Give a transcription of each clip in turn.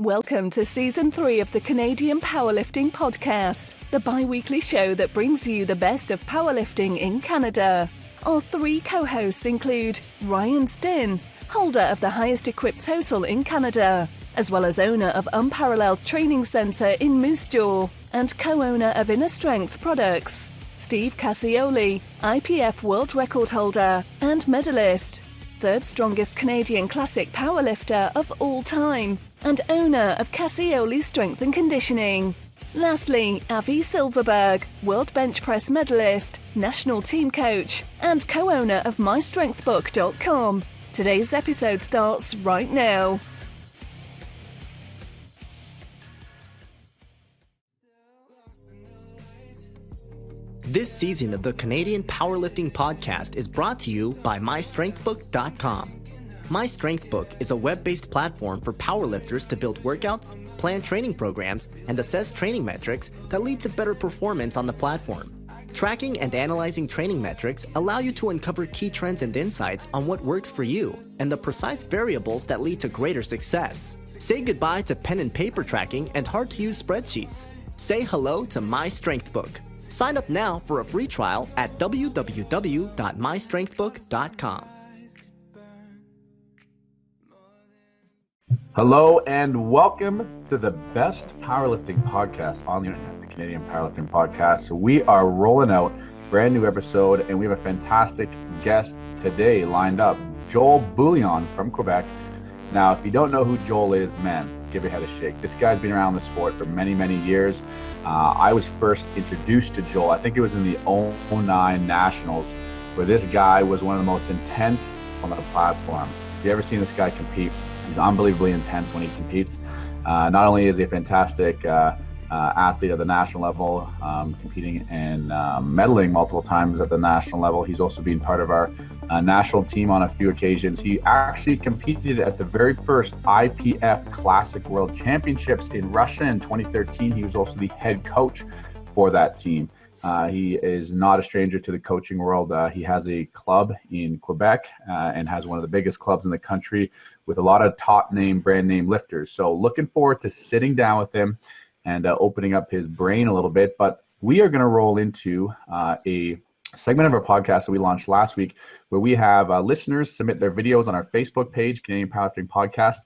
Welcome to Season 3 of the Canadian Powerlifting Podcast, the bi-weekly show that brings you the best of powerlifting in Canada. Our three co-hosts include Ryan Stinn, holder of the highest equipped total in Canada, as well as owner of Unparalleled Training Centre in Moose Jaw, and co-owner of Inner Strength Products, Steve Cassioli, IPF world record holder and medalist, third strongest Canadian classic powerlifter of all time, and owner of Cassioli Strength and Conditioning. Lastly, Avi Silverberg, world bench press medalist, national team coach, and co-owner of MyStrengthBook.com. Today's episode starts right now. This season of the Canadian Powerlifting Podcast is brought to you by MyStrengthBook.com. MyStrengthBook is a web-based platform for powerlifters to build workouts, plan training programs, and assess training metrics that lead to better performance on the platform. Tracking and analyzing training metrics allow you to uncover key trends and insights on what works for you and the precise variables that lead to greater success. Say goodbye to pen and paper tracking and hard-to-use spreadsheets. Say hello to MyStrengthBook. Sign up now for a free trial at www.mystrengthbook.com. Hello and welcome to the best powerlifting podcast on the internet, the Canadian Powerlifting Podcast. We are rolling out a brand new episode and we have a fantastic guest today lined up, Joel Bouliane from Quebec. Now, if you don't know who Joel is, man, give your head a shake. This guy's been around the sport for many, many years. I was first introduced to Joel, I think it was in the 09 Nationals, where this guy was one of the most intense on the platform. If you've ever seen this guy compete, he's unbelievably intense when he competes. Not only is he a fantastic athlete at the national level, competing and medaling multiple times at the national level, he's also been part of our national team on a few occasions. He actually competed at the very first IPF Classic World Championships in Russia in 2013. He was also the head coach for that team. He is not a stranger to the coaching world. He has a club in Quebec and has one of the biggest clubs in the country with a lot of top name, brand name lifters. So looking forward to sitting down with him and opening up his brain a little bit. But we are going to roll into a segment of our podcast that we launched last week where we have listeners submit their videos on our Facebook page, Canadian Powerlifting Podcast,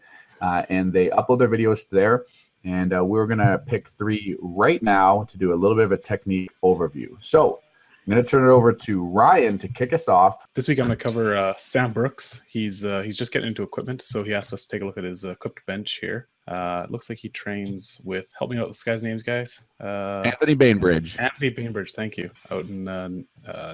and they upload their videos there. And we're going to pick three right now to do a little bit of a technique overview. So I'm going to turn it over to Ryan to kick us off. This week I'm going to cover Sam Brooks. He's just getting into equipment, so he asked us to take a look at his equipped bench here. It looks like he trains with, help me out with this guy's names, guys. Anthony Bainbridge. Anthony Bainbridge, thank you, out in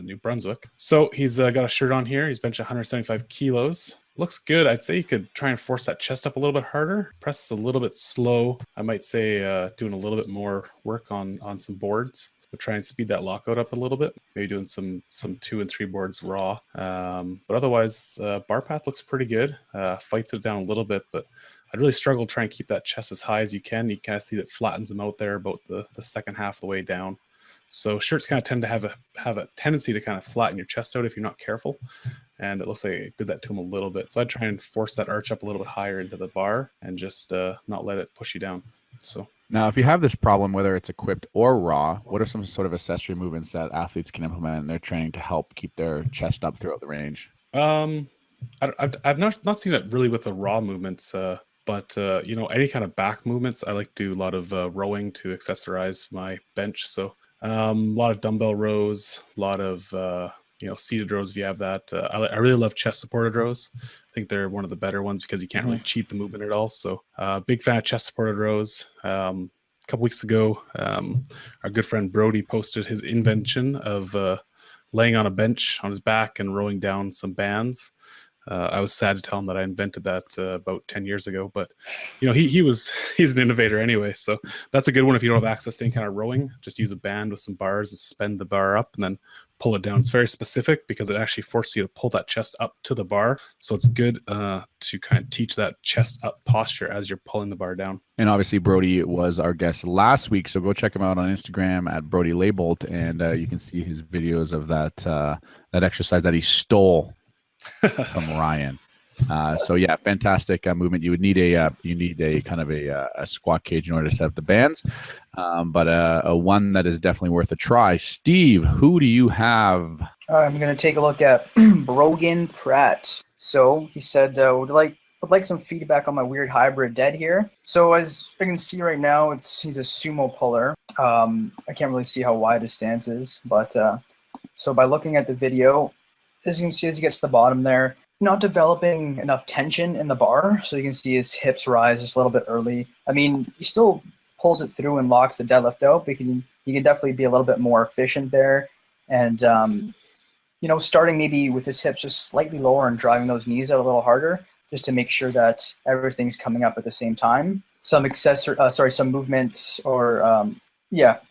New Brunswick. So he's got a shirt on here. He's benching 175 kilos. Looks good. I'd say you could try and force that chest up a little bit harder. Press a little bit slow. I might say doing a little bit more work on some boards. We'll try and speed that lockout up a little bit. Maybe doing some 2 and 3 boards raw. But otherwise, bar path looks pretty good. Fights it down a little bit, but I'd really struggle to try and keep that chest as high as you can. You kind of see that flattens them out there about the second half of the way down. So shirts kind of tend to have a tendency to kind of flatten your chest out if you're not careful. And it looks like I did that to him a little bit. So I'd try and force that arch up a little bit higher into the bar and just not let it push you down. So now, if you have this problem, whether it's equipped or raw, what are some sort of accessory movements that athletes can implement in their training to help keep their chest up throughout the range? I've not seen it really with the raw movements, but any kind of back movements. I like to do a lot of rowing to accessorize my bench. So a lot of dumbbell rows, a lot of seated rows if you have that. I really love chest supported rows. I think they're one of the better ones because you can't really cheat the movement at all. So big fan of chest supported rows. A couple weeks ago, our good friend Brody posted his invention of laying on a bench on his back and rowing down some bands. I was sad to tell him that I invented that about 10 years ago, but he's an innovator anyway. So that's a good one. If you don't have access to any kind of rowing, just use a band with some bars and suspend the bar up and then pull it down. It's very specific because it actually forces you to pull that chest up to the bar. So it's good to kind of teach that chest up posture as you're pulling the bar down. And obviously Brody was our guest last week, so go check him out on Instagram at Brody Labeled, and you can see his videos of that exercise that he stole from Ryan. So yeah, fantastic movement. You would need a kind of a squat cage in order to set up the bands, but a one that is definitely worth a try. Steve, who do you have? I'm going to take a look at Brogan Pratt. So he said, would like some feedback on my weird hybrid dead here. So as I can see right now, he's a sumo puller. I can't really see how wide his stance is, but so by looking at the video, as you can see, as he gets to the bottom there, not developing enough tension in the bar. So you can see his hips rise just a little bit early. I mean, he still pulls it through and locks the deadlift out, but he can definitely be a little bit more efficient there. And, starting maybe with his hips just slightly lower and driving those knees out a little harder, just to make sure that everything's coming up at the same time. Some movements or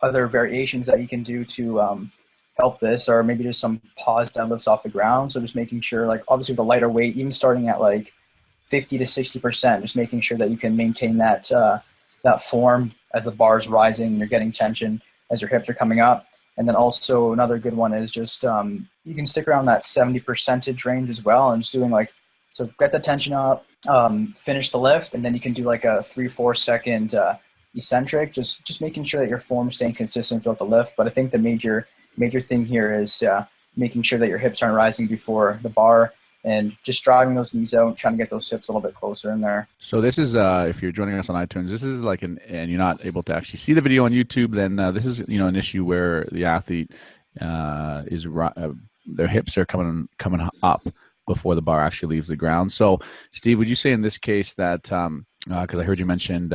other variations that you can do to help this, or maybe just some pause deadlifts off the ground. So just making sure, like obviously with a lighter weight, even starting at like 50 to 60%, just making sure that you can maintain that form as the bar is rising and you're getting tension as your hips are coming up. And then also another good one is just you can stick around that 70% range as well, and just doing so get the tension up, finish the lift, and then you can do like a 3-4 second eccentric, just making sure that your form is staying consistent throughout the lift. But I think the major thing here is making sure that your hips aren't rising before the bar, and just driving those knees out, trying to get those hips a little bit closer in there. So this is, if you're joining us on iTunes, this is like and you're not able to actually see the video on YouTube, then this is, an issue where the athlete their hips are coming up before the bar actually leaves the ground. So Steve, would you say in this case that, because I heard you mention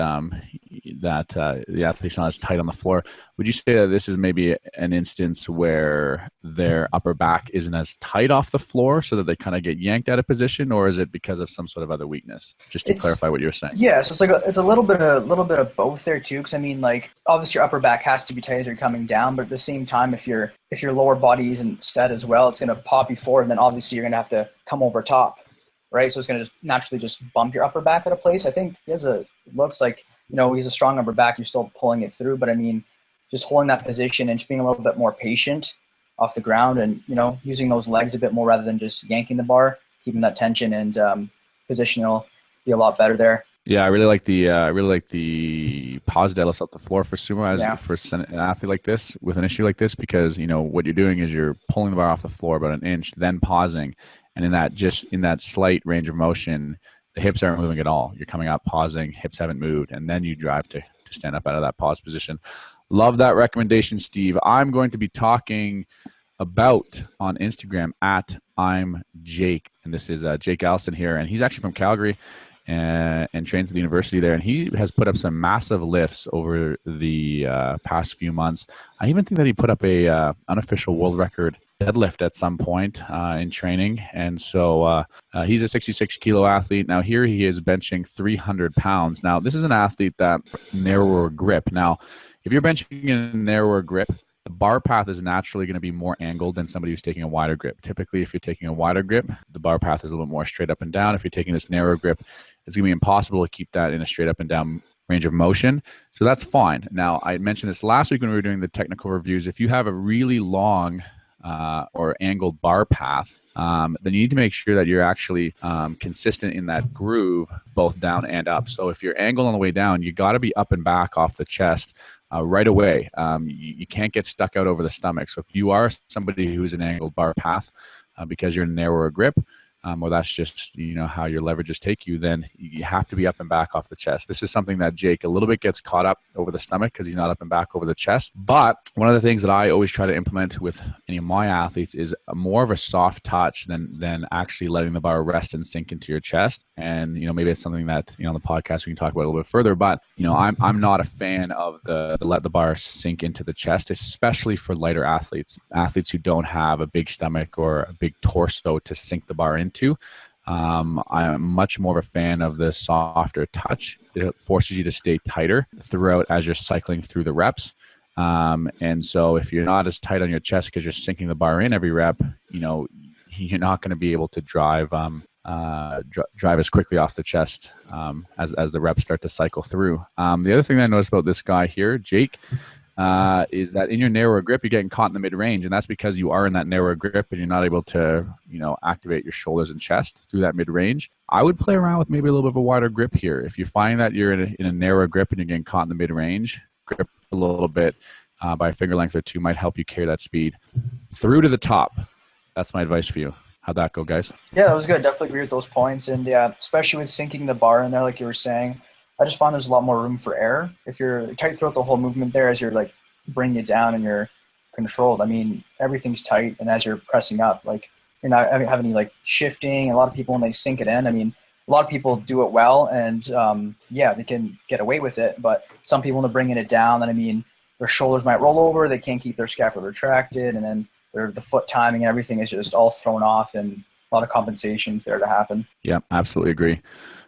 that the athlete's not as tight on the floor, would you say that this is maybe an instance where their upper back isn't as tight off the floor so that they kind of get yanked out of position, or is it because of some sort of other weakness? Just to clarify what you're saying. Yeah, so it's a little bit of both there too, because I mean, like obviously your upper back has to be tight as you're coming down, but at the same time, if your lower body isn't set as well, it's going to pop you forward, and then obviously you're going to have to come over top. Right, so it's going to just naturally bump your upper back out of place. I think looks like, he's a strong upper back. You're still pulling it through, but I mean, just holding that position and just being a little bit more patient off the ground, and using those legs a bit more rather than just yanking the bar, keeping that tension, and position will be a lot better there. Yeah, I really like the pause deadlifts off the floor for sumo for an athlete like this with an issue like this, because what you're doing is you're pulling the bar off the floor about an inch, then pausing. And in that slight range of motion, the hips aren't moving at all. You're coming up, pausing, hips haven't moved, and then you drive to stand up out of that pause position. Love that recommendation, Steve. I'm going to be talking about on Instagram at I'm Jake, and this is Jake Allison here, and he's actually from Calgary and trains at the university there, and he has put up some massive lifts over the past few months. I even think that he put up a unofficial world record deadlift at some point in training. And so he's a 66 kilo athlete. Now here he is benching 300 pounds. Now this is an athlete that narrower grip. Now, if you're benching in a narrower grip, the bar path is naturally going to be more angled than somebody who's taking a wider grip. Typically, if you're taking a wider grip, the bar path is a little more straight up and down. If you're taking this narrow grip, it's going to be impossible to keep that in a straight up and down range of motion. So that's fine. Now, I mentioned this last week when we were doing the technical reviews. If you have a really long or angled bar path, then you need to make sure that you're actually consistent in that groove, both down and up. So if you're angled on the way down, you got to be up and back off the chest right away. You can't get stuck out over the stomach. So if you are somebody who's an angled bar path because you're in a narrower grip, or that's just how your leverages take you, then you have to be up and back off the chest. This is something that Jake a little bit gets caught up over the stomach because he's not up and back over the chest. But one of the things that I always try to implement with any of my athletes is more of a soft touch than actually letting the bar rest and sink into your chest. And maybe it's something that on the podcast we can talk about a little bit further. But I'm not a fan of the let the bar sink into the chest, especially for lighter athletes who don't have a big stomach or a big torso to sink the bar into. I'm much more of a fan of the softer touch. It forces you to stay tighter throughout as you're cycling through the reps. And so if you're not as tight on your chest because you're sinking the bar in every rep, you're not going to be able to drive as quickly off the chest as the reps start to cycle through. The other thing that I noticed about this guy here, Jake, is that in your narrower grip, you're getting caught in the mid-range, and that's because you are in that narrower grip and you're not able to, activate your shoulders and chest through that mid-range. I would play around with maybe a little bit of a wider grip here. If you find that you're in a narrower grip and you're getting caught in the mid-range, grip a little bit by a finger length or two might help you carry that speed through to the top. That's my advice for you. How'd that go, guys? Yeah, that was good. Definitely agree with those points. And yeah, especially with sinking the bar in there, like you were saying, I just found there's a lot more room for error. If you're tight throughout the whole movement there as you're like bringing it down and you're controlled, I mean, everything's tight. And as you're pressing up, like you're not having any like shifting. A lot of people, when they sink it in, I mean, a lot of people do it well and they can get away with it. But some people, when they're bringing it down, then I mean, their shoulders might roll over. They can't keep their scapula retracted. And then the foot timing and everything is just all thrown off, and a lot of compensations there to happen. Yeah, absolutely agree.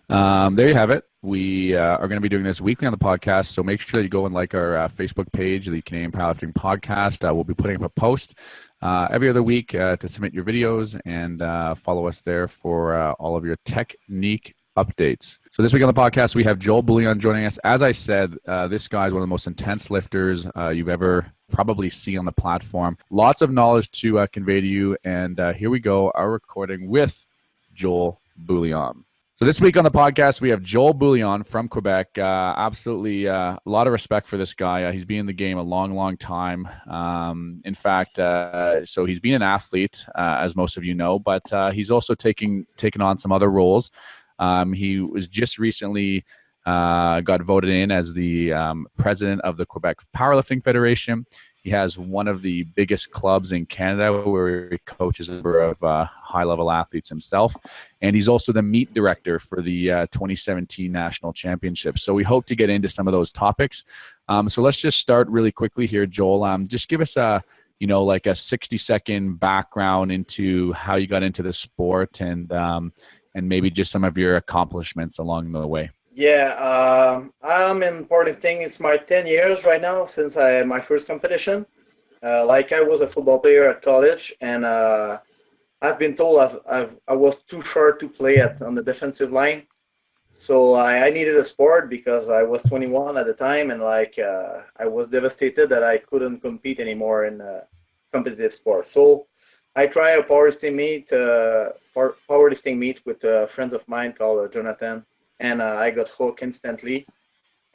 There you have it. We are going to be doing this weekly on the podcast, so make sure that you go and like our Facebook page, the Canadian Powerlifting Podcast. We'll be putting up a post every other week to submit your videos, and follow us there for all of your technique updates. So this week on the podcast, we have Joel Bouliane joining us. As I said, this guy is one of the most intense lifters you've ever probably seen on the platform. Lots of knowledge to convey to you, and here we go, our recording with Joel Bouliane. So this week on the podcast, we have Joel Bouliane from Quebec. Absolutely a lot of respect for this guy. He's been in the game a long, long time. In fact, so he's been an athlete, as most of you know, but he's also taken on some other roles. He was just recently got voted in as the president of the Quebec Powerlifting Federation. He has one of the biggest clubs in Canada where he coaches a number of high-level athletes himself. And he's also the meet director for the 2017 National Championships. So we hope to get into some of those topics. So let's just start really quickly here, Joel. Just give us a 60-second background into how you got into the sport and maybe just some of your accomplishments along the way. Yeah, I'm in powerlifting. It's my 10 years right now since my first competition. I was a football player at college, and I've been told I was too short to play on the defensive line. So I needed a sport because I was 21 at the time, and I was devastated that I couldn't compete anymore in competitive sport. So I tried a powerlifting meet with friends of mine called Jonathan. And I got hooked instantly,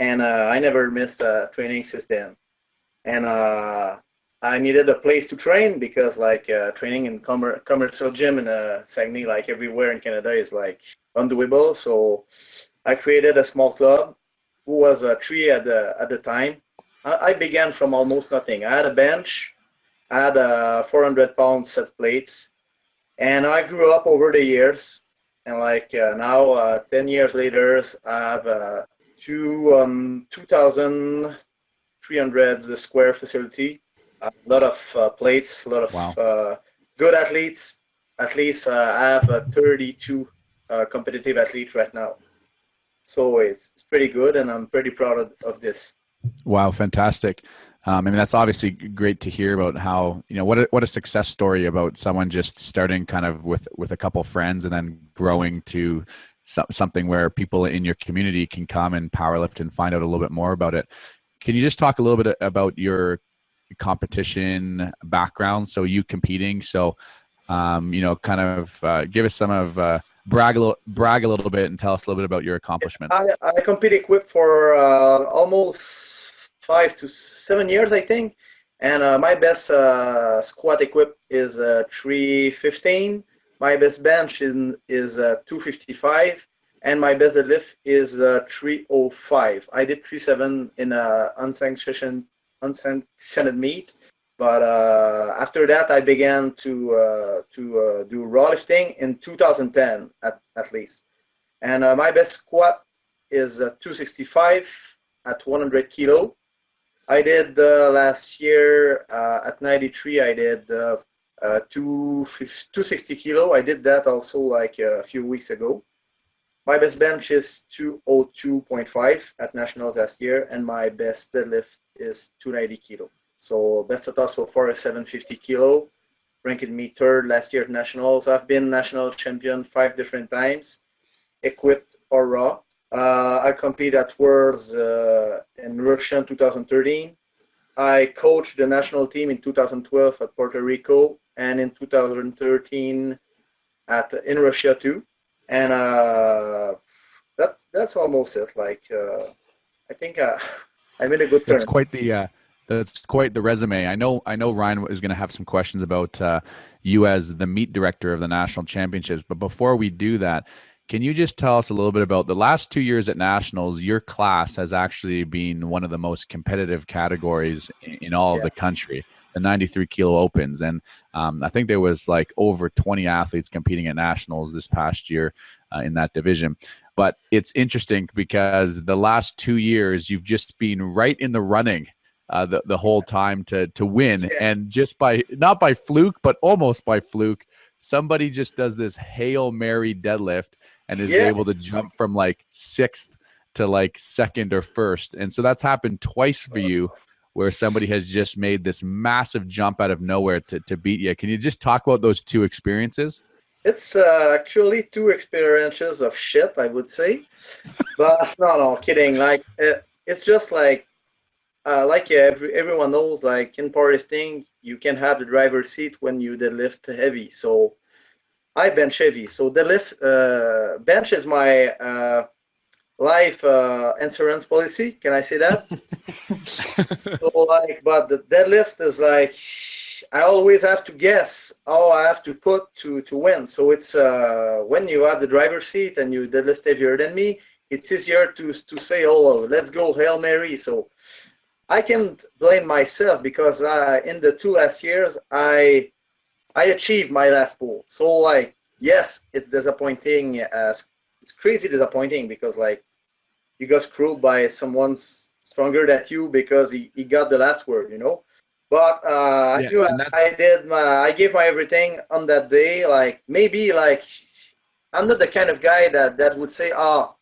and I never missed training since then. And I needed a place to train because training in commercial gym in Saguenay, like everywhere in Canada, is undoable. So I created a small club who was 3 at the time. I began from almost nothing. I had a bench, I had 400-pound set plates, and I grew up over the years. And now, 10 years later, I have 2,300 square facility, a lot of plates, a lot of good athletes. At least I have 32 competitive athletes right now. So it's pretty good, and I'm pretty proud of this. Wow, fantastic. I mean, that's obviously great to hear about how, what a success story about someone just starting kind of with a couple friends and then growing to something where people in your community can come and powerlift and find out a little bit more about it. Can you just talk a little bit about your competition background? So you competing, so, kind of give us some of, brag a little bit and tell us a little bit about your accomplishments. I compete equipped for almost 5 to 7 years, I think, and my best squat equip is 315. My best bench is 255, and my best deadlift is 305. I did 37 in a unsanctioned meet, but after that I began to do raw lifting in 2010 at least, and my best squat is 265 at 100 kilo. I did last year at 93. I did 260 kilo. I did that also a few weeks ago. My best bench is 202.5 at nationals last year, and my best deadlift is 290 kilo. So best total so far is 750 kilo. Ranked me 3rd last year at nationals. I've been national champion 5 different times, equipped or raw. I competed at Worlds in Russia in 2013. I coached the national team in 2012 at Puerto Rico and in 2013 in Russia too. And that's almost it. Like I think I made a good turn. That's quite the resume. I know Ryan is going to have some questions about you as the meet director of the national championships. But before we do that, can you just tell us a little bit about the last 2 years at nationals? Your class has actually been one of the most competitive categories in all of the country, the 93 kilo opens. And I think there was like over 20 athletes competing at nationals this past year in that division. But it's interesting because the last 2 years, you've just been right in the running the whole time to win. And just not by fluke, but almost by fluke, somebody just does this Hail Mary deadlift and is able to jump from like 6th to like 2nd or 1st. And so that's happened twice for you, where somebody has just made this massive jump out of nowhere to beat you. Can you just talk about those 2 experiences? It's actually 2 experiences of shit, I would say. But no, kidding. Like it's just like everyone knows, like in powerlifting, you can have the driver's seat when you deadlift heavy. So I bench heavy. So deadlift, bench is my life insurance policy. Can I say that? So but the deadlift is like, I always have to guess how I have to put to win. So it's when you have the driver's seat and you deadlift heavier than me, it's easier to say, oh, let's go Hail Mary. So I can't blame myself because in the 2 last years, I achieved my last pull. So like, yes, it's disappointing. It's crazy disappointing because like you got screwed by someone stronger than you because he got the last word, you know. But I gave my everything on that day. Like maybe like I'm not the kind of guy that would say,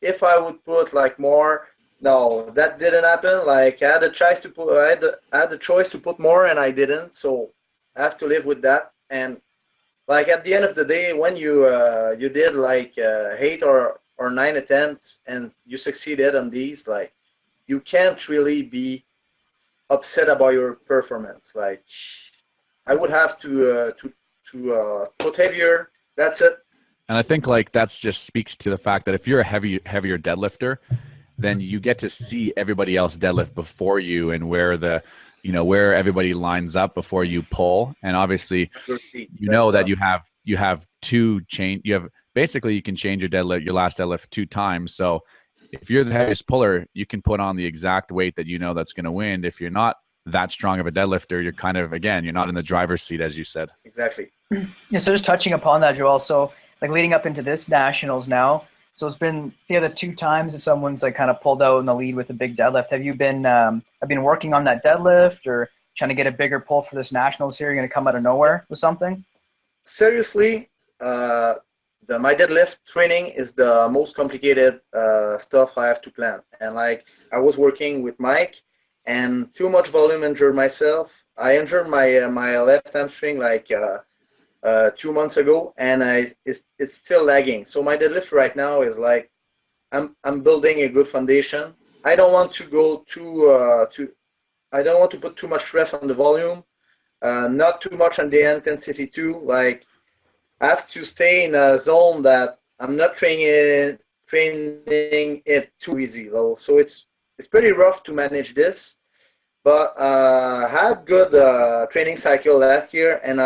if I would put like more. No, that didn't happen. Like I had a choice to put, I had the choice to put more, and I didn't. So I have to live with that. And like at the end of the day, when you did like 8 or 9 attempts and you succeeded on these, like you can't really be upset about your performance. Like I would have to put heavier. That's it. And I think like that's just speaks to the fact that if you're a heavier deadlifter, then you get to see everybody else deadlift before you and where where everybody lines up before you pull. And obviously, you know that you have basically you can change your last deadlift 2 times. So if you're the heaviest puller, you can put on the exact weight that you know that's going to win. If you're not that strong of a deadlifter, you're kind of, again, you're not in the driver's seat, as you said. Exactly. Yeah. So just touching upon that, Joel. So like leading up into this nationals now. So it's been the 2 times that someone's like kind of pulled out in the lead with a big deadlift. Have you been working on that deadlift or trying to get a bigger pull for this nationals here? You're going to come out of nowhere with something? Seriously, my deadlift training is the most complicated stuff I have to plan. And like I was working with Mike, and too much volume injured myself. I injured my left hamstring like 2 months ago, and it's still lagging. So my deadlift right now is like I'm building a good foundation. I don't want to go I don't want to put too much stress on the volume, not too much on the intensity too. Like I have to stay in a zone that I'm not training it too easy though. So it's pretty rough to manage this, but I had good training cycle last year, and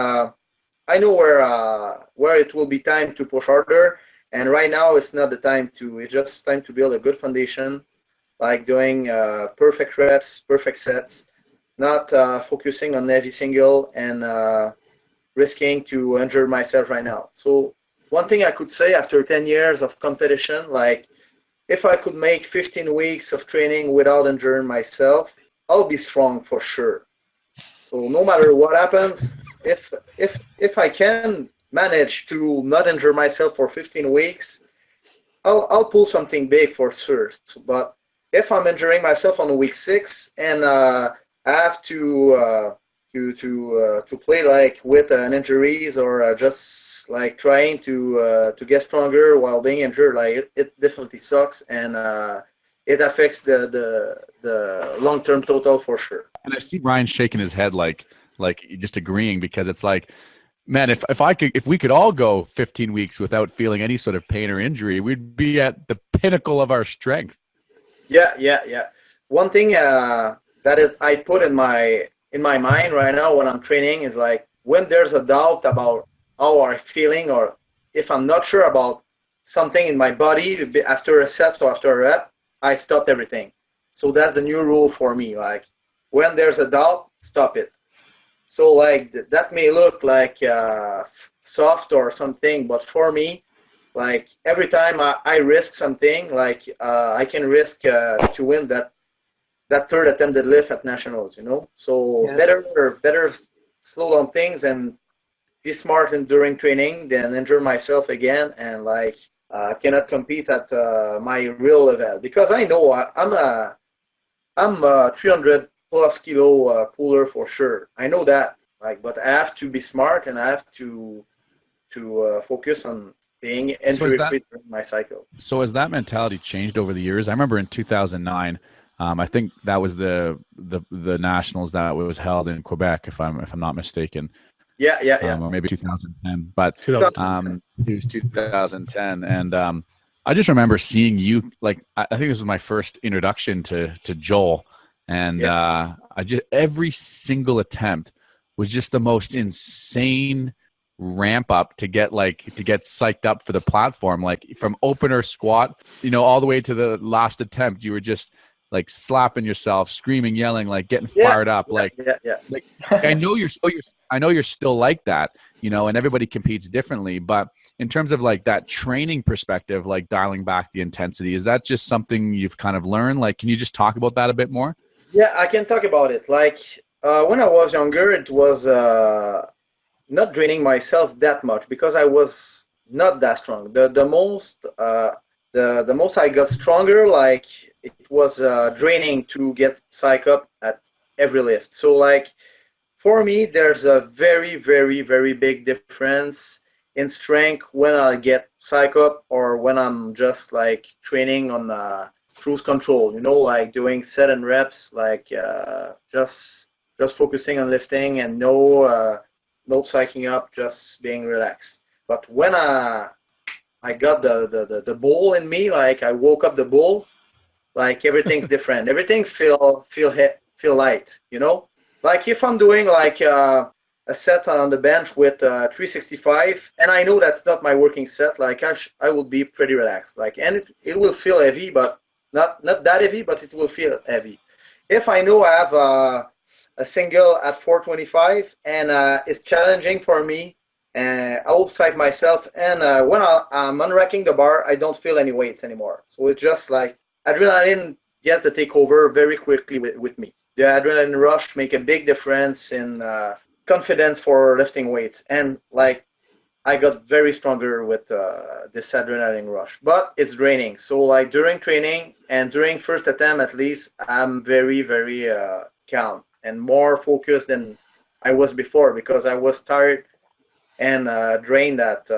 I know where it will be time to push harder, and right now it's not the time to. It's just time to build a good foundation, like doing perfect reps, perfect sets, not focusing on heavy single and risking to injure myself right now. So one thing I could say after 10 years of competition, like if I could make 15 weeks of training without injuring myself, I'll be strong for sure. So no matter what happens, if I can manage to not injure myself for 15 weeks, I'll pull something big for sure. But if I'm injuring myself on week 6 and I have to play like with an injuries or just like trying to get stronger while being injured, like it definitely sucks, and it affects the long-term total for sure. And I see Ryan shaking his head like just agreeing, because it's like, man, if we could all go 15 weeks without feeling any sort of pain or injury, we'd be at the pinnacle of our strength. Yeah. One thing that is I put in my mind right now when I'm training is like, when there's a doubt about how I'm feeling, or if I'm not sure about something in my body after a set or after a rep, I stopped everything. So that's the new rule for me. Like, when there's a doubt, stop it. So like that may look like soft or something, but for me, like every time I risk something, like I can risk to win that third attempt deadlift at nationals, So better slow down things and be smart during training than injure myself again and like cannot compete at my real level, because I know I'm a 300 plus kilo puller for sure. I know that, like, but I have to be smart and I have to focus on being injury free during my cycle. So has that mentality changed over the years? I remember in 2009, I think that was the nationals that was held in Quebec, if I'm not mistaken. Yeah. Or maybe 2010, but 2010. It was 2010, and I just remember seeing you. Like, I think this was my first introduction to Joel, and I just every single attempt was just the most insane ramp up to get psyched up for the platform. Like, from opener squat, all the way to the last attempt, you were just like slapping yourself, screaming, yelling, like getting fired up. Like I know you're still like that, and everybody competes differently. But in terms of like that training perspective, like dialing back the intensity, is that just something you've kind of learned? Like, can you just talk about that a bit more? Yeah, I can talk about it. Like when I was younger, it was not draining myself that much because I was not that strong. The most I got stronger, like it was draining to get psych up at every lift. So like for me, there's a very, very, very big difference in strength when I get psych up or when I'm just like training on cruise control, like doing set and reps, like just focusing on lifting and no psyching up, just being relaxed. But when I got the bull in me, like I woke up the bull, like everything's different. Everything feel light, Like if I'm doing like a set on the bench with 365, and I know that's not my working set, like I will be pretty relaxed. Like, and it will feel heavy, but not that heavy, but it will feel heavy. If I know I have a single at 425 and it's challenging for me, and I will psych myself, and when I'm unracking the bar, I don't feel any weights anymore. So it's just like adrenaline gets the takeover very quickly with me. The adrenaline rush make a big difference in confidence for lifting weights, and like I got very stronger with this adrenaline rush, but it's draining. So like during training and during first attempt, at least I'm very, very calm and more focused than I was before, because I was tired and drained that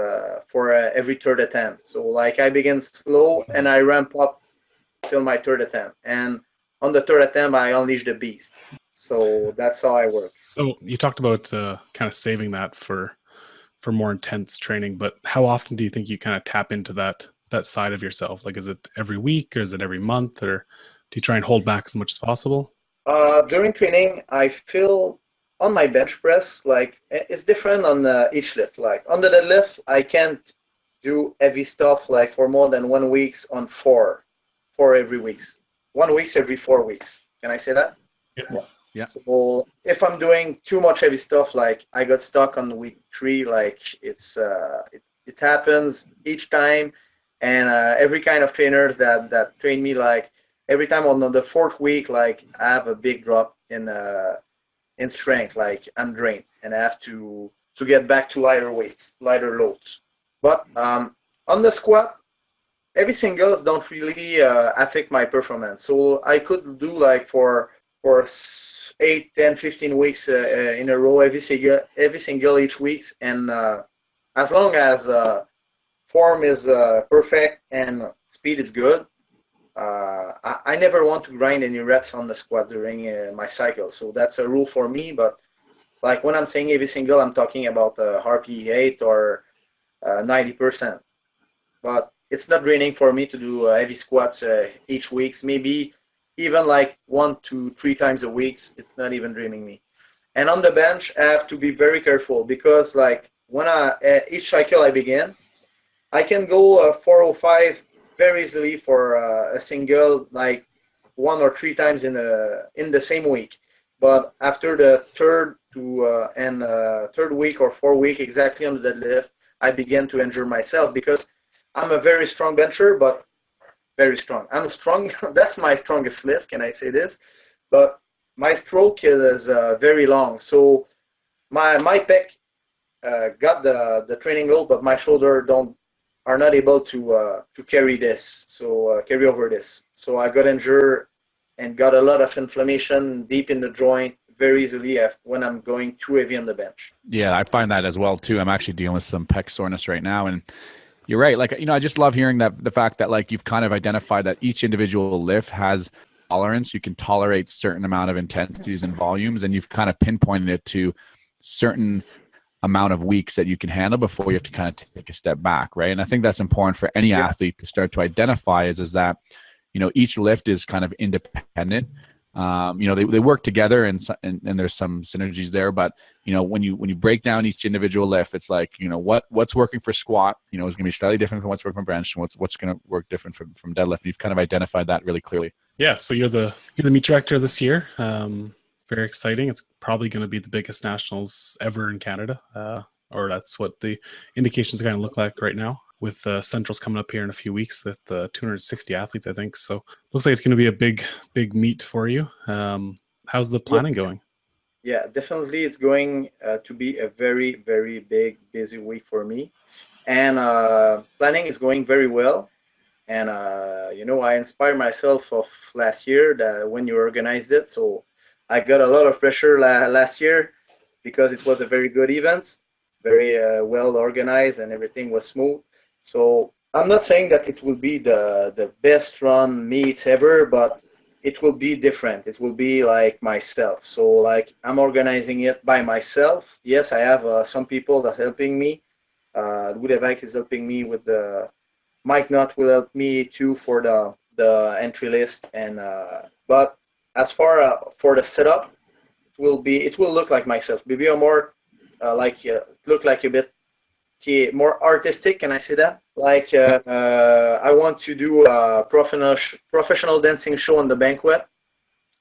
for every third attempt. So like I begin slow and I ramp up till my third attempt, and on the third attempt I unleash the beast. So that's how I work. So you talked about kind of saving that for more intense training, but how often do you think you kind of tap into that side of yourself? Like, is it every week or is it every month, or do you try and hold back as much as possible? During training, I feel on my bench press, like it's different on each lift. Like on the deadlift, I can't do heavy stuff like for more than 1 week on four every weeks. 1 week every 4 weeks. Can I say that? Yeah. So if I'm doing too much heavy stuff, like I got stuck on week 3, like it happens each time, and every kind of trainers that train me, like every time on the 4th week, like I have a big drop in strength, like I'm drained and I have to get back to lighter weights, lighter loads. But on the squat, every singles don't really affect my performance. So I could do like for 8, 10, 15 weeks in a row, every single each week, and as long as form is perfect and speed is good, I never want to grind any reps on the squat during my cycle. So that's a rule for me. But like when I'm saying heavy single, I'm talking about RP8 or 90%. But it's not draining for me to do heavy squats each week. Maybe even like 1 to 3 times a week. It's not even draining me. And on the bench, I have to be very careful because like when each cycle I begin, I can go 405 very easily for a single, like 1 or 3 times in the same week. But after the third week or 4 week exactly on the deadlift, I began to injure myself because I'm a very strong bencher, but very strong. I'm strong. That's my strongest lift. Can I say this? But my stroke is very long, so my pec got the training load, but my shoulder are not able to carry this, so carry over this. So I got injured and got a lot of inflammation deep in the joint very easily when I'm going too heavy on the bench. Yeah, I find that as well too. I'm actually dealing with some pec soreness right now, and you're right. Like, I just love hearing that the fact that like you've kind of identified that each individual lift has tolerance. You can tolerate certain amount of intensities and volumes, and you've kind of pinpointed it to certain amount of weeks that you can handle before you have to kind of take a step back, right? And I think that's important for any athlete to start to identify is that, each lift is kind of independent. They work together and there's some synergies there, but when you break down each individual lift, it's like, what's working for squat, is going to be slightly different from what's working for bench, and what's going to work different from deadlift. You've kind of identified that really clearly. Yeah. So you're the meet director this year. Very exciting. It's probably going to be the biggest nationals ever in Canada, or that's what the indications kind of look like right now, with Centrals coming up here in a few weeks with 260 athletes, I think. So looks like it's going to be a big meet for you. How's the planning going? Yeah, definitely it's going to be a very, very big, busy week for me. And planning is going very well. And, I inspired myself of last year that when you organized it. So I got a lot of pressure last year because it was a very good event, very well organized, and everything was smooth. So I'm not saying that it will be the best run meets ever, but it will be different. It will be like myself. So like I'm organizing it by myself. Yes, I have some people that are helping me. Louis is helping me with Mike Nutt will help me too for the entry list. And but as far for the setup, it will look like myself. Maybe a more look like a bit more artistic. Can I say that? Like I want to do a professional dancing show on the banquet.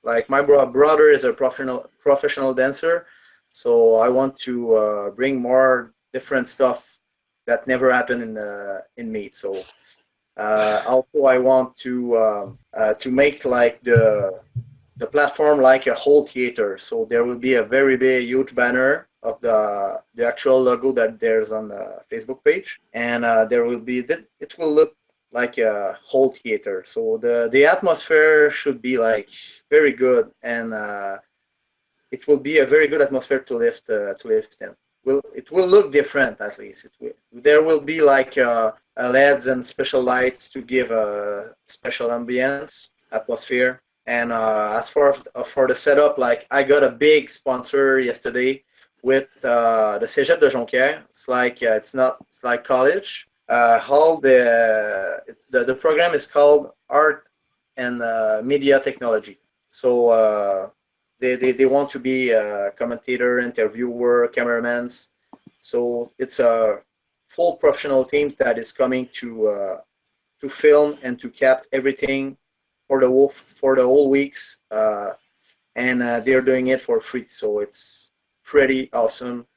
Like my brother is a professional dancer, so I want to bring more different stuff that never happened in meet. So also I want to make like the platform like a whole theater. So there will be a very big, huge banner of the actual logo that there's on the Facebook page, and there will be it will look like a whole theater. So the atmosphere should be like very good, and it will be a very good atmosphere to lift in. It will look different, at least. There will be like LEDs and special lights to give a special ambience atmosphere. And as for the setup, like I got a big sponsor yesterday with the Cégep de Jonquière. It's like college. The program is called Art and Media Technology. So they want to be a commentator, interviewer, cameramans. So it's a full professional team that is coming to film and to cap everything for the whole weeks, and they're doing it for free. So it's pretty awesome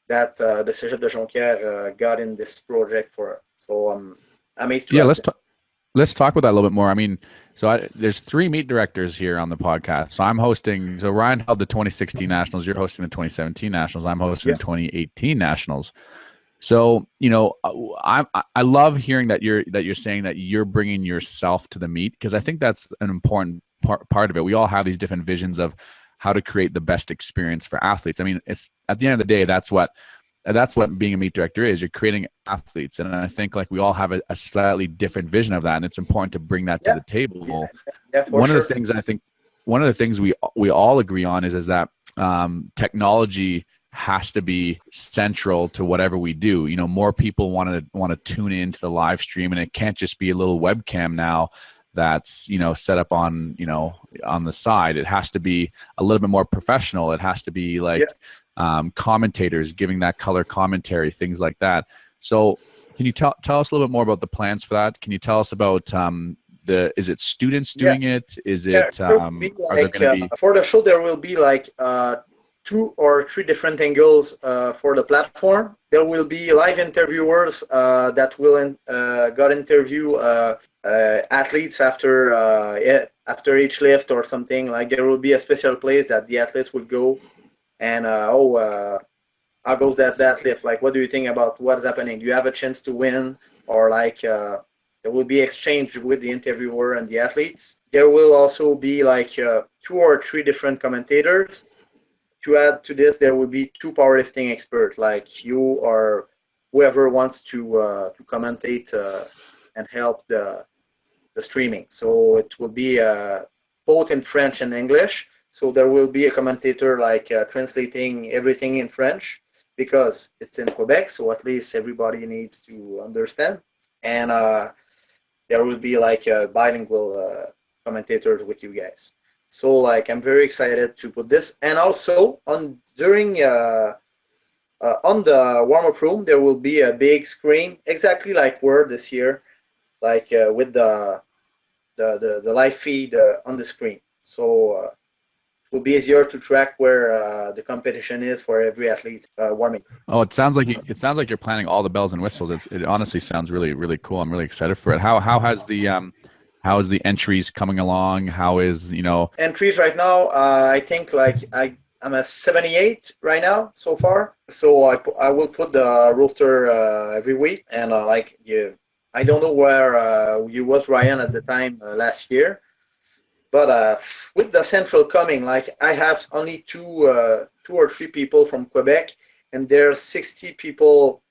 that the Cégep de Jonquière got in this project for. So I'm amazed to. Yeah, let's talk about that a little bit more. I mean, there's 3 meet directors here on the podcast. So I'm hosting. So Ryan held the 2016 Nationals. You're hosting the 2017 Nationals. I'm hosting the 2018 Nationals. So I love hearing that you're saying that you're bringing yourself to the meet, because I think that's an important part of it. We all have these different visions of how to create the best experience for athletes. I mean, it's at the end of the day, that's what And that's what being a meet director is. You're creating athletes. And I think like we all have a slightly different vision of that. And it's important to bring that to the table. One of the things I think, one of the things we all agree on is that technology has to be central to whatever we do. You know, more people want to tune into the live stream, and it can't just be a little webcam now that's, you know, set up on, you know, on the side. It has to be a little bit more professional. It has to be like commentators giving that color commentary, things like that. So can you tell us a little bit more about the plans for that? Can you tell us about is it students doing it? Is it are there going to be for the show? There will be like 2 or 3 different angles for the platform. There will be live interviewers that will interview athletes after each lift or something. Like there will be a special place that the athletes will go and how goes that lift? Like, what do you think about what's happening? Do you have a chance to win? Or like there will be exchange with the interviewer and the athletes. There will also be like 2 or 3 different commentators. To add to this, there will be 2 powerlifting experts, like you or whoever wants to commentate and help the streaming. So it will be both in French and English. So there will be a commentator like translating everything in French because it's in Quebec. So at least everybody needs to understand. And there will be like bilingual commentators with you guys. So like I'm very excited to put this. And also on the warm-up room there will be a big screen, exactly like Word this year, like with the live feed on the screen. So it will be easier to track where the competition is for every athlete warming. Oh, it sounds like you're planning all the bells and whistles. It honestly sounds really, really cool. I'm really excited for it. How is the entries coming along? How is, you know, entries right now? I think like I'm at 78 right now so far. So I will put the roster every week, and I don't know where you was, Ryan, at the time last year, but with the central coming, like I have only 2 or 3 people from Quebec, and there's 60 people,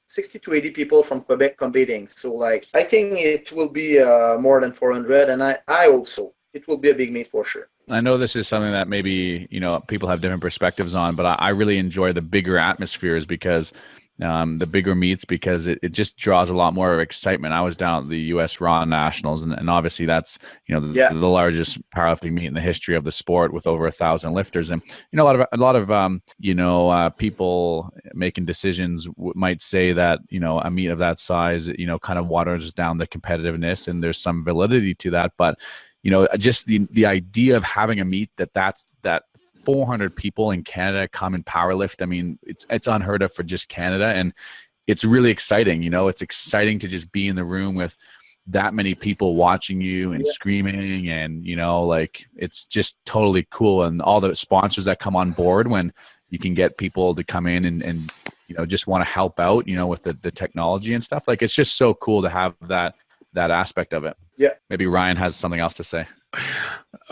60 to 80 people from Quebec competing. So like I think it will be more than 400, and I hope so. It will be a big meet for sure. I know this is something that maybe, you know, people have different perspectives on, but I really enjoy the bigger atmospheres because the bigger meets, because it just draws a lot more excitement. I was down at the U.S. Raw Nationals, and obviously that's, you know, the largest powerlifting meet in the history of the sport with over 1,000 lifters. And, you know, a lot of people making decisions might say that, you know, a meet of that size, you know, kind of waters down the competitiveness, and there's some validity to that. But, you know, just the idea of having a meet that 400 people in Canada come and powerlift. I mean, it's unheard of for just Canada, and it's really exciting. You know, it's exciting to just be in the room with that many people watching you and screaming, and, you know, like it's just totally cool. And all the sponsors that come on board when you can get people to come in and you know, just want to help out, you know, with the technology and stuff. Like, it's just so cool to have that aspect of it. Yeah. Maybe Ryan has something else to say.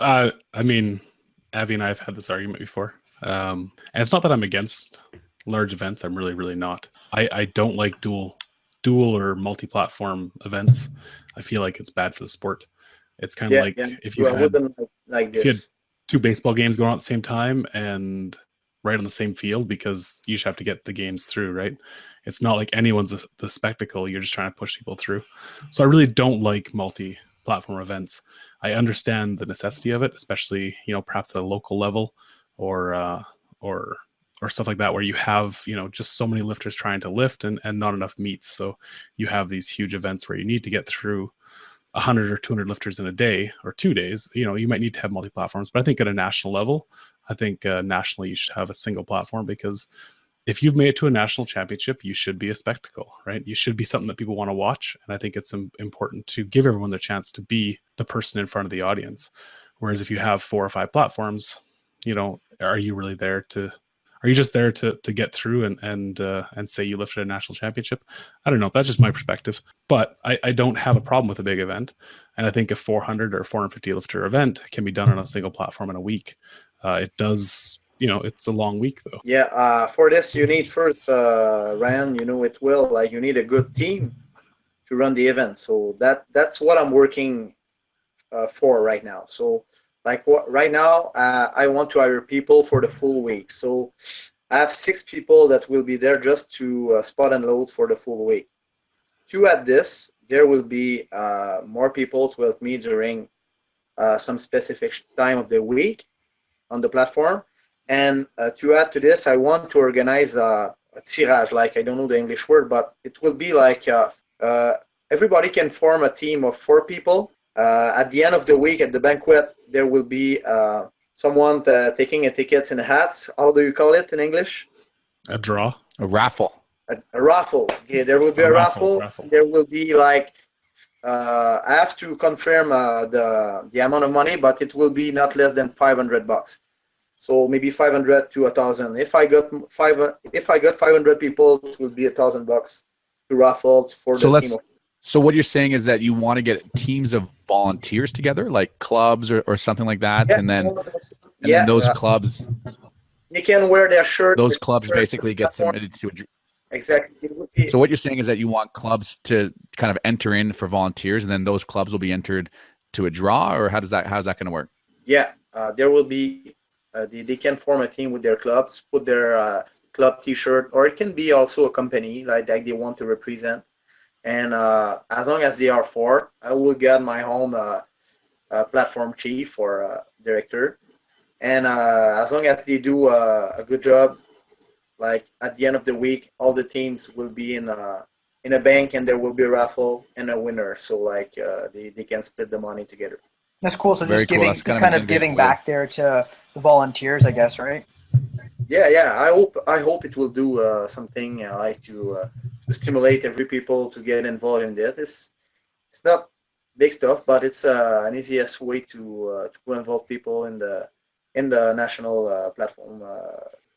I mean, Avi and I have had this argument before. And it's not that I'm against large events. I'm really, really not. I don't like dual or multi-platform events. I feel like it's bad for the sport. It's kind of if you had 2 baseball games going on at the same time and right on the same field, because you just have to get the games through, right? It's not like anyone's the spectacle. You're just trying to push people through. So I really don't like multi-platform events. I understand the necessity of it, especially, you know, perhaps at a local level or stuff like that, where you have, you know, just so many lifters trying to lift and not enough meets. So you have these huge events where you need to get through 100 or 200 lifters in a day or 2 days. You know, you might need to have multi-platforms, but I think at a national level, I think nationally you should have a single platform, because if you've made it to a national championship, you should be a spectacle, right? You should be something that people want to watch. And I think it's important to give everyone the chance to be the person in front of the audience. Whereas if you have 4 or 5 platforms, you know, are you just there to get through and say you lifted a national championship? I don't know. That's just my perspective. But I don't have a problem with a big event. And I think a 400 or 450 lifter event can be done on a single platform in a week. It does it's a long week though. Yeah, for this you need first, Ryan, you need a good team to run the event. So that's what I'm working for right now. So right now, I want to hire people for the full week. So I have 6 people that will be there just to spot and load for the full week. To add this, there will be more people to help me during some specific time of the week on the platform. And to add to this, I want to organize a tirage, like I don't know the English word, but it will be like everybody can form a team of 4 people. At the end of the week at the banquet, there will be someone taking a tickets and hats. How do you call it in English? A draw? A raffle. A raffle. Yeah, there will be a raffle. There will be like I have to confirm the amount of money, but it will be not less than $500. So maybe 500 to 1,000. If I got 500 people, it will be $1,000 to raffle for the team. So what you're saying is that you want to get teams of volunteers together, like clubs or something like that, yeah, and then those clubs. They can wear their shirt. Those clubs basically get submitted to a. Exactly. So what you're saying is that you want clubs to kind of enter in for volunteers, and then those clubs will be entered to a draw, or how's that going to work? Yeah, there will be. They can form a team with their clubs, put their club T-shirt, or it can be also a company like they want to represent. And as long as they are 4, I will get my own platform chief or director. And as long as they do a good job, like at the end of the week, all the teams will be in a bank, and there will be a raffle and a winner. So like they can split the money together. That's cool. So Very just giving, cool. kind of giving back there to the volunteers, I guess, right? Yeah. I hope it will do something like to stimulate every people to get involved in this. It's not big stuff, but it's an easiest way to involve people in the national platform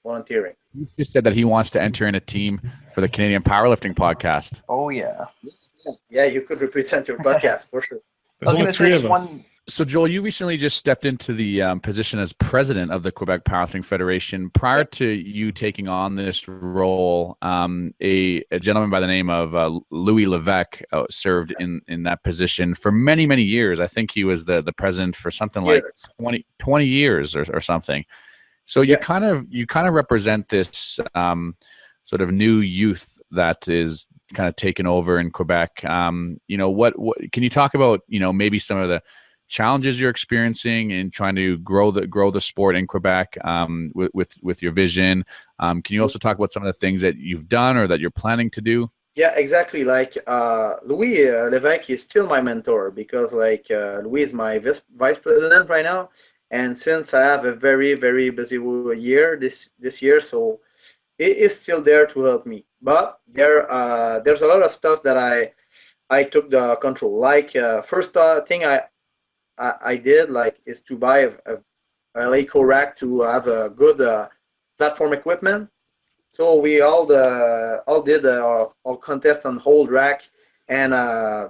volunteering. You just said that he wants to enter in a team for the Canadian Powerlifting Podcast. Oh yeah. Yeah, you could represent your podcast for sure. There's only 3 of us. So, Joel, you recently just stepped into the position as president of the Quebec Powerlifting Federation. Prior to you taking on this role, a gentleman by the name of Louis Levesque served in that position for many, many years. I think he was the president for something like 20 years or something. So you kind of represent this sort of new youth that is kind of taken over in Quebec. What can you talk about? Maybe some of the challenges you're experiencing in trying to grow the sport in Quebec with your vision. Can you also talk about some of the things that you've done or that you're planning to do? Yeah, exactly. Like Louis Levesque is still my mentor because Louis is my vice president right now, and since I have a very very busy year this year, so it is still there to help me. But there's a lot of stuff that I took the control. Like first thing I did is to buy a Leico rack to have a good platform equipment. So we all did all contest on hold rack, and I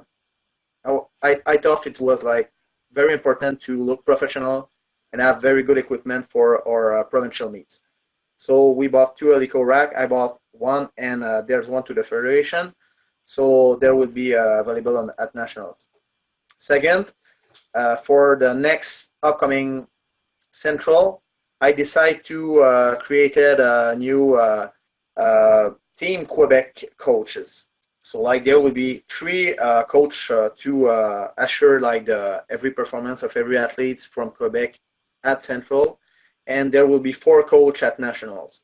thought it was very important to look professional and have very good equipment for our provincial meets. So we bought 2 Leico rack. I bought 1, and there's 1 to the federation. So there will be available at nationals. Second, for the next upcoming Central, I decided to create a new team Quebec coaches. So there will be 3 coach to assure every performance of every athlete from Quebec at Central, and there will be 4 coach at nationals.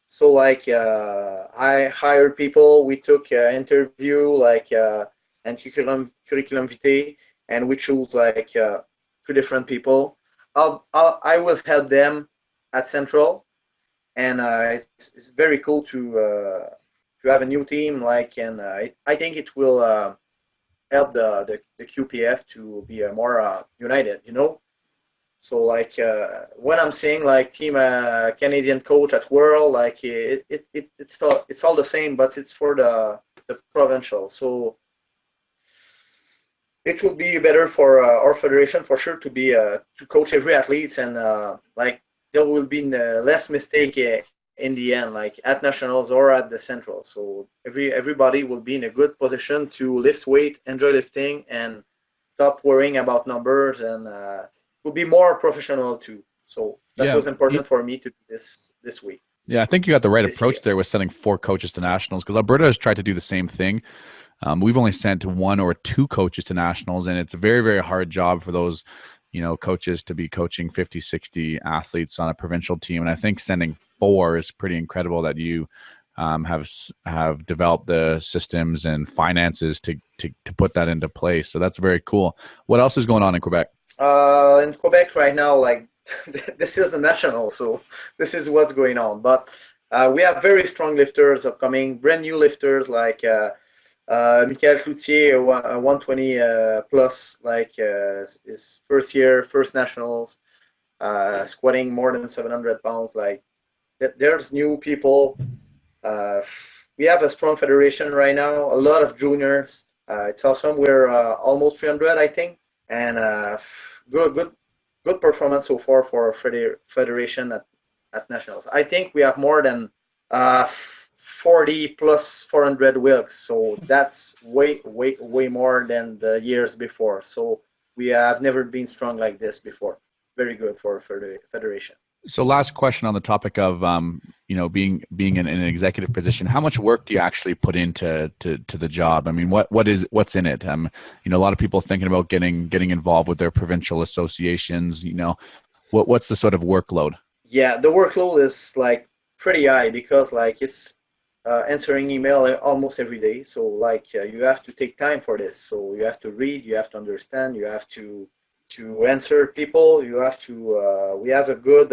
So I hired people. We took interview and curriculum vitae, and we choose 2 different people. I will help them at Central, and it's very cool to have a new team. And I think it will help the QPF to be more united. So when I'm saying team Canadian coach at World, it's all the same, but it's for the provincial. So it would be better for our federation for sure to be to coach every athlete, and there will be less mistake in the end, like at nationals or at the central. So everybody will be in a good position to lift weight, enjoy lifting, and stop worrying about numbers, and will be more professional too. So that was important for me to do this week. Yeah, I think you got the right approach year. there with sending 4 coaches to nationals, because Alberta has tried to do the same thing. We've only sent 1 or 2 coaches to nationals, and it's a very, very hard job for those, coaches to be coaching 50, 60 athletes on a provincial team. And I think sending 4 is pretty incredible that you have developed the systems and finances to put that into place. So that's very cool. What else is going on in Quebec? In Quebec right now, like this is the national, so this is what's going on. But we have very strong lifters upcoming, brand new lifters like Michael Cloutier, 120 plus, like his first year, first nationals, squatting more than 700 pounds. Like there's new people. We have a strong federation right now, a lot of juniors. It's awesome. We're almost 300, I think, and good performance so far for federation at nationals. I think we have more than 40 plus 400 wilks, so that's way more than the years before. So we have never been strong like this before. It's very good for the federation. So last question on the topic of being in an executive position. How much work do you actually put into the job? I mean, what's in it? A lot of people thinking about getting involved with their provincial associations. What's the sort of workload? Yeah, the workload is like pretty high because like it's answering email almost every day. So like you have to take time for this. So you have to read, you have to understand, you have to answer people. You have to. We have a good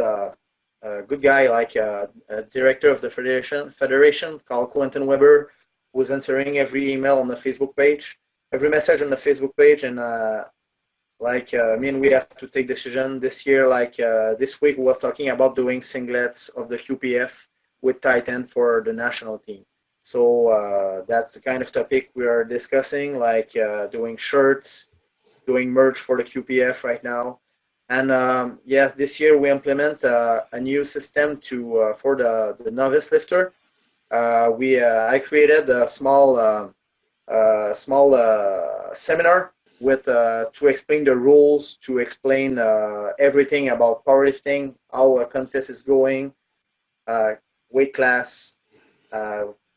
guy like a director of the federation called Quentin Weber, who's answering every email on the Facebook page, every message on the Facebook page, and me and we have to take decision this year. Like this week, we was talking about doing singlets of the QPF with Titan for the national team. So that's the kind of topic we are discussing, like doing shirts, doing merch for the QPF right now. And yes, this year we implement a new system for the novice lifter. I created a small seminar with to explain the rules, to explain everything about powerlifting, how a contest is going, weight class,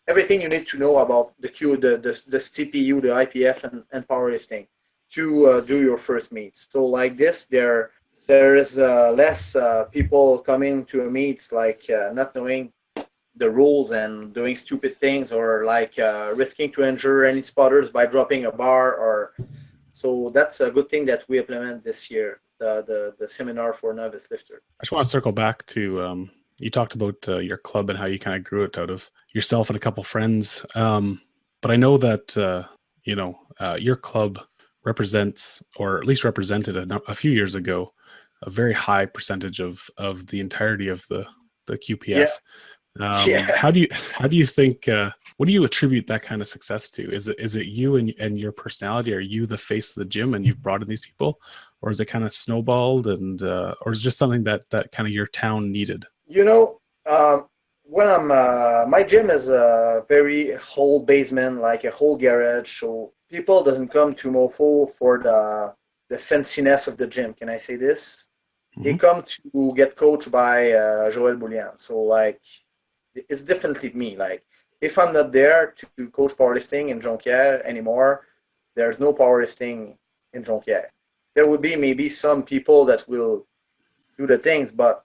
everything you need to know about the CPU, the IPF, and powerlifting to do your first meets. So like this, there is less people coming to meets like not knowing the rules and doing stupid things, or like risking to injure any spotters by dropping a bar. Or so that's a good thing that we implement this year, the seminar for novice lifter. I just want to circle back to you talked about your club and how you kind of grew it out of yourself and a couple friends. But I know that your club represents, or at least represented a few years ago, a very high percentage of the entirety of the QPF. Yeah. How do you think? What do you attribute that kind of success to? Is it you and your personality? Are you the face of the gym and you've brought in these people, or is it kind of snowballed or is it just something that kind of your town needed? When my gym is a very whole basement, like a whole garage, so people doesn't come to Mofo for the fanciness of the gym. Can I say this? Mm-hmm. They come to get coached by Joel Bouliane. So like, it's definitely me. Like, if I'm not there to coach powerlifting in Jonquière anymore, there's no powerlifting in Jonquière. There will be maybe some people that will do the things, but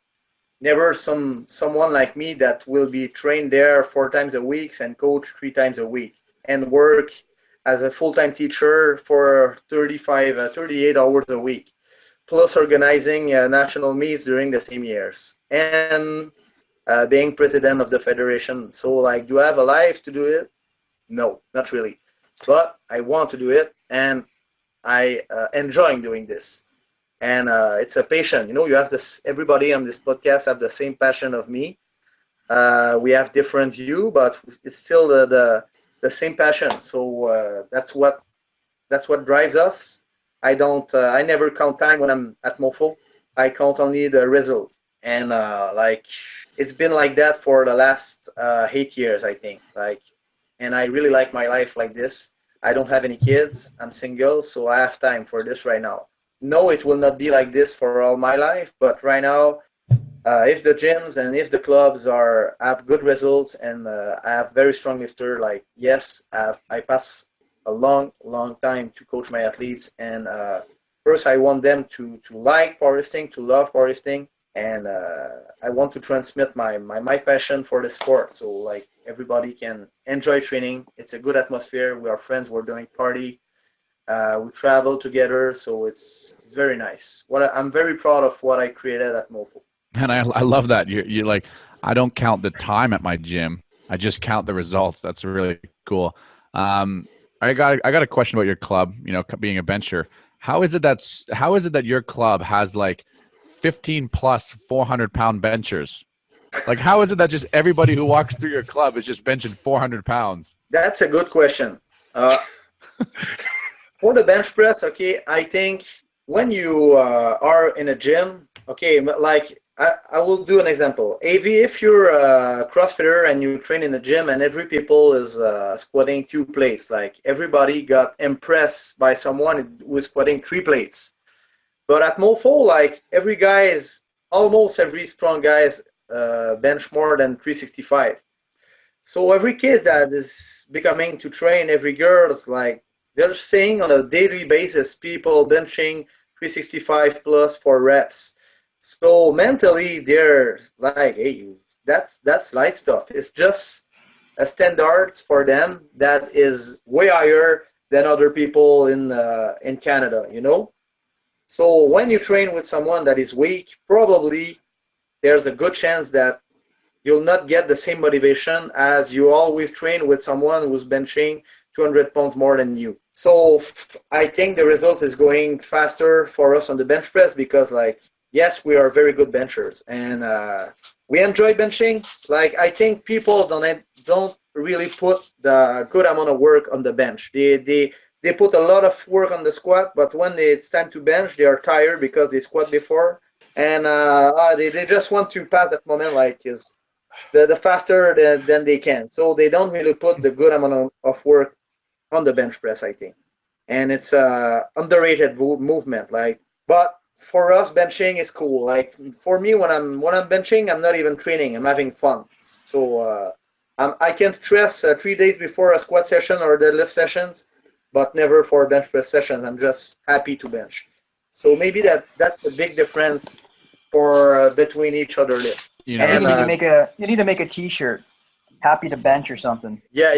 never someone like me that will be trained there 4 times a week and coach 3 times a week and work as a full-time teacher for 38 hours a week, plus organizing national meets during the same years, and being president of the federation. So like, do I have a life to do it? No, not really. But I want to do it, and I enjoy doing this. And it's a passion. You have this. Everybody on this podcast have the same passion of me. We have different view, but it's still the same passion. So that's what drives us. I never count time when I'm at Mofo. I count only the results. and like it's been like that for the last 8 years, I think. Like, and I really like my life like this. I don't have any kids. I'm single, so I have time for this right now. No, it will not be like this for all my life, but right now, if the gyms and if the clubs are have good results and I have very strong lifter, like yes, I pass a long time to coach my athletes, and first I want them to like powerlifting, to love powerlifting, and I want to transmit my passion for the sport, so like everybody can enjoy training. It's a good atmosphere. We are friends. We're doing party. We travel together, so it's very nice. I'm very proud of what I created at Mofo. And I love that. You're like, I don't count the time at my gym. I just count the results. That's really cool. I got a question about your club, you know, being a bencher. How is it that your club has like 15 plus 400-pound benchers? Like, how is it that just everybody who walks through your club is just benching 400 pounds? That's a good question. For the bench press, okay, I think when you are in a gym, okay, like I will do an example. AV, if you're a CrossFitter and you train in a gym and every people is squatting 2 plates, like everybody got impressed by someone who is squatting 3 plates. But at Mofo, like almost every strong guy bench more than 365. So every kid that is becoming to train, every girl's like, they're saying on a daily basis, people benching 365 plus for reps. So mentally, they're like, hey, that's light stuff. It's just a standard for them that is way higher than other people in Canada, you know? So when you train with someone that is weak, probably there's a good chance that you'll not get the same motivation as you always train with someone who's benching 200 pounds more than you. So I think the result is going faster for us on the bench press because, like, yes, we are very good benchers and we enjoy benching. Like, I think people don't really put the good amount of work on the bench. They put a lot of work on the squat, but when it's time to bench, they are tired because they squat before, and they just want to pass that moment like is the faster than they can. So they don't really put the good amount of work on the bench press, I think, and it's a underrated movement. Like, but for us, benching is cool. Like for me, when I'm benching, I'm not even training. I'm having fun. So I can stress 3 days before a squat session or deadlift sessions, but never for bench press sessions. I'm just happy to bench. So maybe that's a big difference for between each other lift. You know, you need to make a T-shirt, happy to bench or something. Yeah,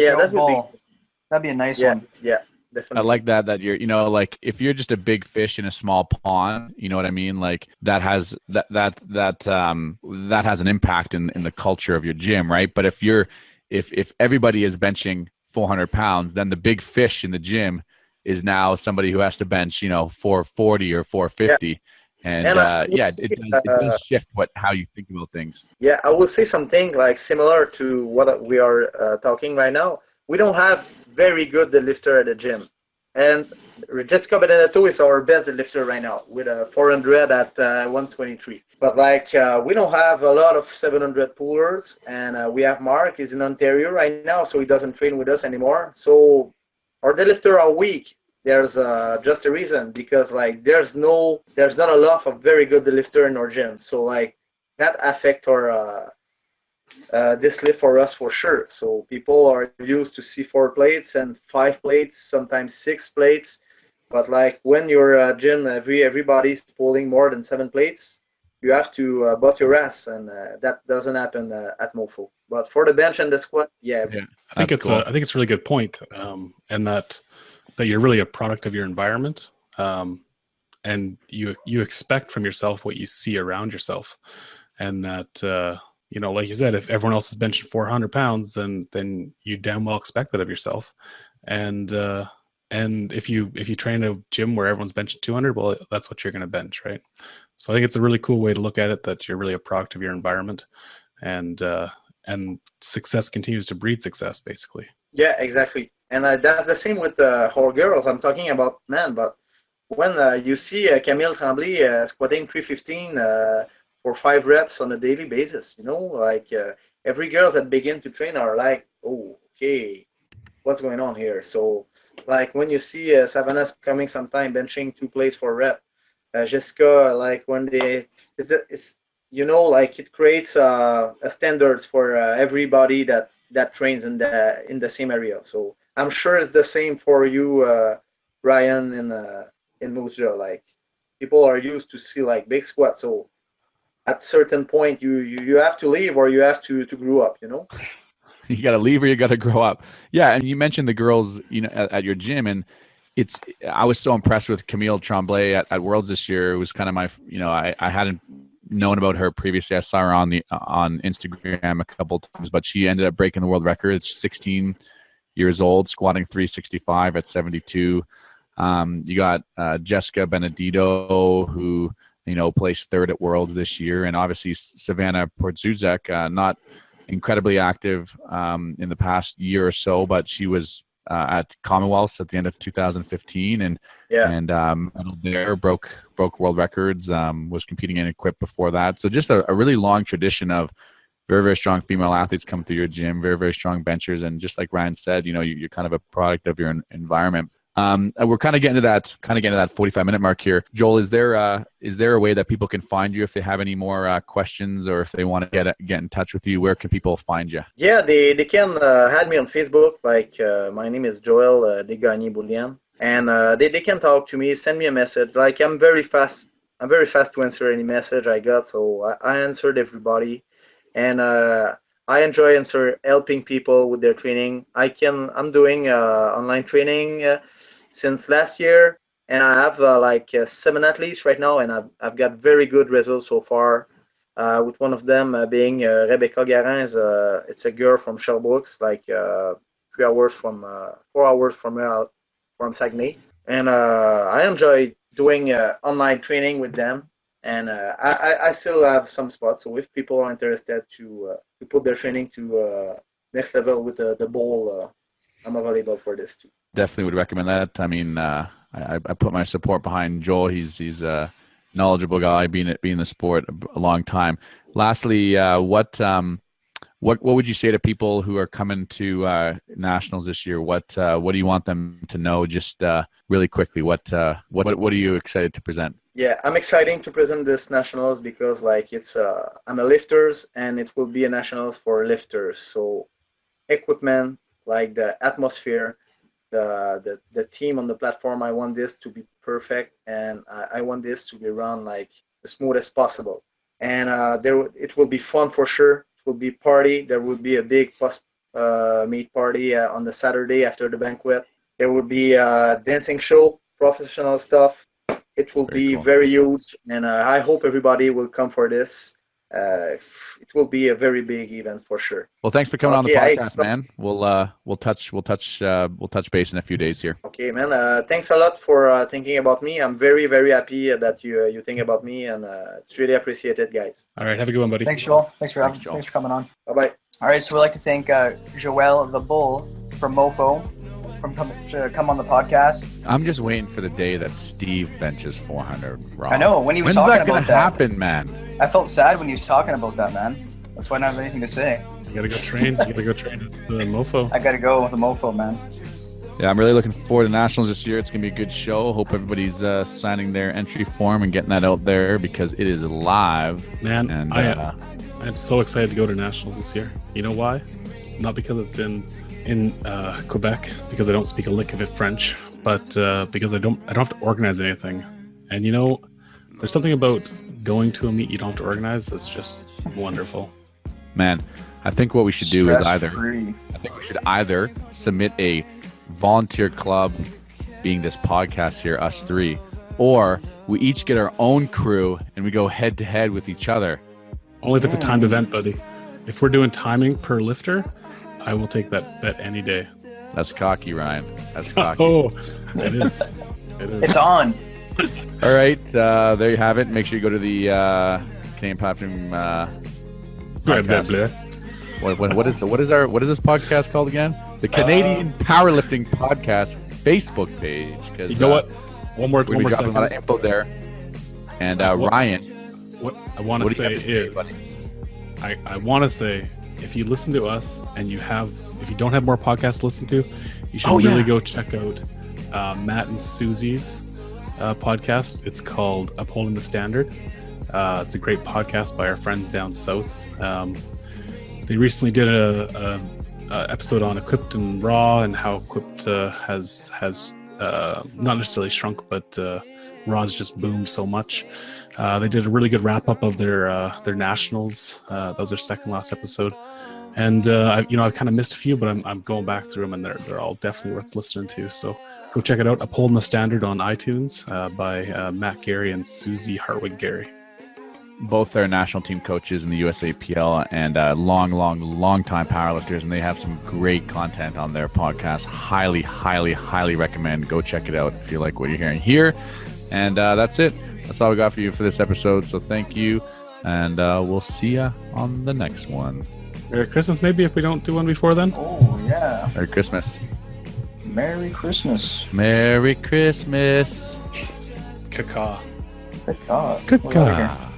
that'd be a nice one. Yeah. Definitely. I like that you're, you know, like if you're just a big fish in a small pond, you know what I mean? Like that has an impact in the culture of your gym, right? But if everybody is benching 400 pounds, then the big fish in the gym is now somebody who has to bench, you know, 440 or 450. Yeah. And it does shift how you think about things. Yeah, I will say something like similar to what we are talking right now. We don't have very good deadlifter at the gym, and Jessica Benedetto is our best deadlifter right now with a 400 at 123. But like we don't have a lot of 700 pullers, and we have Mark is in Ontario right now, so he doesn't train with us anymore. So our deadlifter are weak. There's just a reason because like there's not a lot of very good deadlifter in our gym. So like that affect our this lift for us for sure. So people are used to see 4 plates and 5 plates, sometimes 6 plates. But like when you're at gym, everybody's pulling more than 7 plates, you have to bust your ass, and that doesn't happen at Mofo. But for the bench and the squat, yeah. I think it's a really good point, and that you're really a product of your environment, and you expect from yourself what you see around yourself, and that. You know, like you said, if everyone else is benching 400 pounds, then you damn well expect that of yourself. And if you train in a gym where everyone's benching 200, well, that's what you're going to bench, right? So I think it's a really cool way to look at it, that you're really a product of your environment, and success continues to breed success, basically. Yeah, exactly. And that's the same with whole girls. I'm talking about men, but when you see Camille Tremblay squatting 315. for 5 reps on a daily basis. You know, like every girls that begin to train are like, oh, okay, what's going on here? So like when you see Savannah's coming sometime benching 2 plates for rep, Jessica, like when it's you know, like it creates a standards for everybody that trains in the same area. So I'm sure it's the same for you, Ryan, in Moose Jaw. Like people are used to see like big squats. So at certain point, you have to leave or you have to grow up. You know. You got to leave or you got to grow up. Yeah, and you mentioned the girls, you know, at your gym, and I was so impressed with Camille Tremblay at Worlds this year. It was kind of my, you know, I hadn't known about her previously. I saw her on Instagram a couple times, but she ended up breaking the world record. It's 16 years old, squatting 365 at 72. You got Jessica Benedito, who, you know, placed 3rd at Worlds this year, and obviously Savannah Portzuzek, not incredibly active in the past year or so, but she was at Commonwealths at the end of 2015 and medaled there, broke world records, was competing in Equip before that. So just a really long tradition of very, very strong female athletes come through your gym, very, very strong benchers. And just like Ryan said, you know, you're kind of a product of your environment. We're kind of getting to that 45-minute mark here. Joel, is there a way that people can find you if they have any more questions, or if they want to get in touch with you? Where can people find you? Yeah, they can add me on Facebook. Like my name is Joel Degagné Bouliane, and they can talk to me, send me a message. Like I'm very fast to answer any message I got, so I answered everybody, and I enjoy helping people with their training. I'm doing online training since last year, and I have 7 athletes right now, and I've got very good results so far. With one of them being Rebecca Garin, it's a girl from Sherbrooke, like 4 hours from Saguenay, and I enjoy doing online training with them. And I still have some spots, so if people are interested to put their training to next level with the bowl, I'm available for this too. Definitely would recommend that. I mean, I put my support behind Joel. He's a knowledgeable guy, being in the sport a long time. Lastly, what would you say to people who are coming to nationals this year? What do you want them to know? Just really quickly, what are you excited to present? Yeah, I'm excited to present this nationals because like it's I'm a lifters, and it will be a nationals for lifters. So equipment, like the atmosphere, the team on the platform, I want this to be perfect, and I want this to be run like as smooth as possible. And it will be fun for sure. It will be party. There will be a big post meet party on the Saturday after the banquet. There will be a dancing show, professional stuff. It will be cool. Very huge, and I hope everybody will come for this. It will be a very big event for sure. Well, thanks for coming on the podcast, man. We'll touch base in a few days here. Okay, man. Thanks a lot for thinking about me. I'm very, very happy that you think about me, and it's really appreciated, guys. All right, have a good one, buddy. Thanks, Joel. Thanks for coming on. Bye bye. All right, so we'd like to thank Joel the Bull from MoFo to come on the podcast. I'm just waiting for the day that Steve benches 400 raw. I know, when he was talking about that. When's that going to happen, man? I felt sad when he was talking about that, man. That's why I don't have anything to say. You gotta go train. You gotta go train at the MoFo. I gotta go with the MoFo, man. Yeah, I'm really looking forward to nationals this year. It's gonna be a good show. Hope everybody's signing their entry form and getting that out there because it is live. Man, and I'm so excited to go to nationals this year. You know why? Not because it's in Quebec, because I don't speak a lick of it French, but because I don't have to organize anything. And you know, there's something about going to a meet you don't have to organize that's just wonderful. Man, I think what we should do is either submit a volunteer club, being this podcast here, us three, or we each get our own crew and we go head to head with each other. Only if it's a timed event, buddy. If we're doing timing per lifter, I will take that bet any day. That's cocky, Ryan. That's cocky. Oh, it is. It is. It's on. All right, there you have it. Make sure you go to the Canadian Powerlifting podcast. What is this podcast called again? The Canadian Powerlifting Podcast Facebook page. You know what? One more dropping second. a lot of info there. And Ryan What I want to say is, I want to say, if you listen to us and if you don't have more podcasts to listen to, you should really go check out Matt and Susie's podcast. It's called Upholding the Standard. It's a great podcast by our friends down south. They recently did a episode on Equipped and Raw and how Equipped has not necessarily shrunk, but Raw's just boomed so much. They did a really good wrap up of their nationals. That was their second last episode, and I've kind of missed a few, but I'm going back through them, and they're all definitely worth listening to. So go check it out. Upholding the Standard on iTunes by Matt Gary and Susie Hartwig Gary. Both are national team coaches in the USAPL and long time powerlifters, and they have some great content on their podcast. Highly recommend. Go check it out if you like what you're hearing here. And that's it. That's all we got for you for this episode. So thank you, and we'll see you on the next one. Merry Christmas, maybe, if we don't do one before then. Oh, yeah. Merry Christmas. Merry Christmas. Merry Christmas. Caca. Caca. Caca.